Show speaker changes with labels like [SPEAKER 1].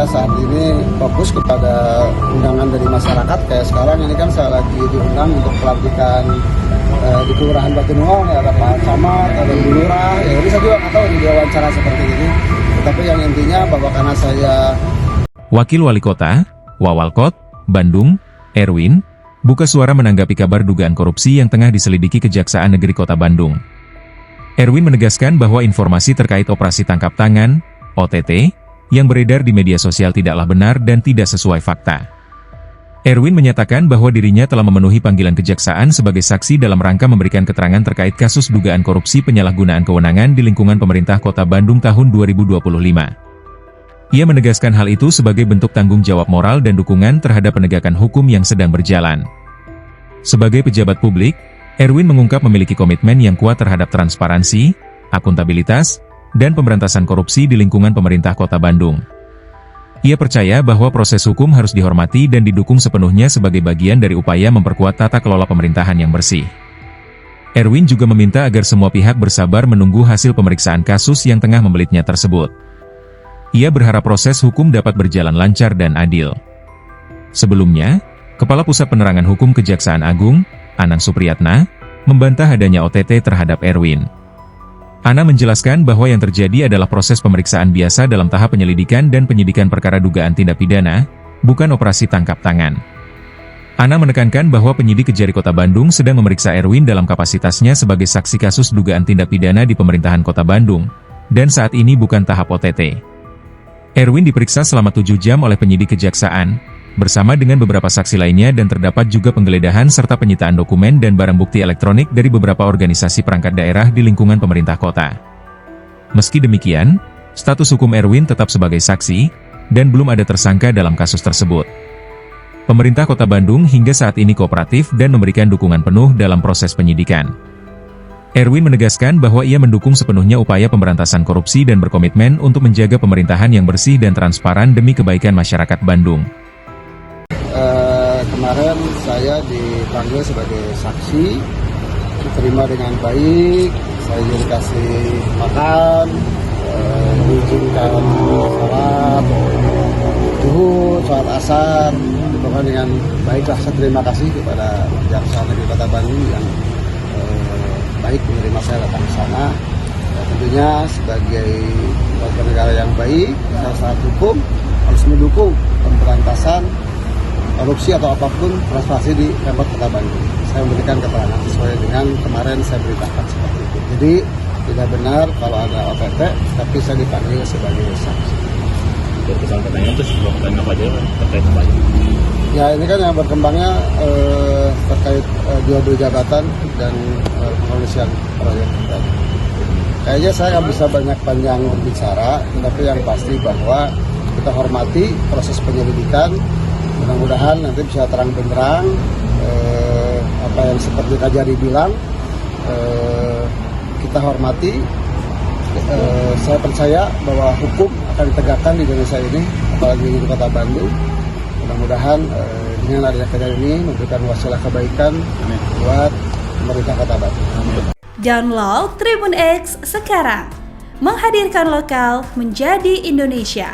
[SPEAKER 1] saya saat ini fokus kepada undangan dari masyarakat. Kayak sekarang ini kan saya lagi diundang untuk pelantikan di Kelurahan Batunuang, ya, ada Pak Camat, ada Bu Lurah. Ya, ini saya juga nggak tahu di wawancara seperti ini. Tetapi yang intinya bahwa karena saya
[SPEAKER 2] Wakil Wali Kota, Wawalkot, Bandung, Erwin, buka suara menanggapi kabar dugaan korupsi yang tengah diselidiki Kejaksaan Negeri Kota Bandung. Erwin menegaskan bahwa informasi terkait operasi tangkap tangan, OTT, yang beredar di media sosial tidaklah benar dan tidak sesuai fakta. Erwin menyatakan bahwa dirinya telah memenuhi panggilan kejaksaan sebagai saksi dalam rangka memberikan keterangan terkait kasus dugaan korupsi penyalahgunaan kewenangan di lingkungan pemerintah Kota Bandung tahun 2025. Ia menegaskan hal itu sebagai bentuk tanggung jawab moral dan dukungan terhadap penegakan hukum yang sedang berjalan. Sebagai pejabat publik, Erwin mengungkap memiliki komitmen yang kuat terhadap transparansi, akuntabilitas, dan pemberantasan korupsi di lingkungan pemerintah Kota Bandung. Ia percaya bahwa proses hukum harus dihormati dan didukung sepenuhnya sebagai bagian dari upaya memperkuat tata kelola pemerintahan yang bersih. Erwin juga meminta agar semua pihak bersabar menunggu hasil pemeriksaan kasus yang tengah membelitnya tersebut. Ia berharap proses hukum dapat berjalan lancar dan adil. Sebelumnya, Kepala Pusat Penerangan Hukum Kejaksaan Agung, Anang Supriyatna, membantah adanya OTT terhadap Erwin. Ana menjelaskan bahwa yang terjadi adalah proses pemeriksaan biasa dalam tahap penyelidikan dan penyidikan perkara dugaan tindak pidana, bukan operasi tangkap tangan. Ana menekankan bahwa penyidik Kejari Kota Bandung sedang memeriksa Erwin dalam kapasitasnya sebagai saksi kasus dugaan tindak pidana di pemerintahan Kota Bandung, dan saat ini bukan tahap OTT. Erwin diperiksa selama 7 jam oleh penyidik kejaksaan, bersama dengan beberapa saksi lainnya dan terdapat juga penggeledahan serta penyitaan dokumen dan barang bukti elektronik dari beberapa organisasi perangkat daerah di lingkungan pemerintah kota. Meski demikian, status hukum Erwin tetap sebagai saksi, dan belum ada tersangka dalam kasus tersebut. Pemerintah Kota Bandung hingga saat ini kooperatif dan memberikan dukungan penuh dalam proses penyidikan. Erwin menegaskan bahwa ia mendukung sepenuhnya upaya pemberantasan korupsi dan berkomitmen untuk menjaga pemerintahan yang bersih dan transparan demi kebaikan masyarakat Bandung.
[SPEAKER 1] Kemarin saya dipanggil sebagai saksi, diterima dengan baik, saya dikasih makan, diizinkan sholat, zuhur, sholat asar, pokoknya dengan baiklah. Saya terima kasih kepada Kejaksaan Negeri Kota Bandung yang baik menerima saya datang ke sana. Tentunya sebagai warga negara yang baik, saat hukum harus mendukung pemberantasan korupsi atau apapun transparansi di Pemkot Kota Bandung. Saya memberikan keterangan sesuai dengan kemarin saya beritakan seperti itu. Jadi tidak benar kalau ada OTT, tapi saya dipanggil sebagai saksi.
[SPEAKER 3] Persoalan pertanyaan itu sebelum pertanyaan apa aja terkait apa aja?
[SPEAKER 1] Ya ini kan yang berkembangnya terkait jual beli jabatan dan pengisian proyek. Kayaknya saya nggak bisa banyak panjang bicara, tapi yang pasti bahwa kita hormati proses penyelidikan. Mudah-mudahan nanti bisa terang benderang apa yang seperti Kajari bilang, kita hormati. Saya percaya bahwa hukum akan ditegakkan di Indonesia ini, apalagi di Kota Bandung. Mudah-mudahan dengan adanya kejadian ini memberikan wasilah kebaikan buat pemerintah Kota Bandung.
[SPEAKER 4] Download Tribun X sekarang, menghadirkan lokal menjadi Indonesia.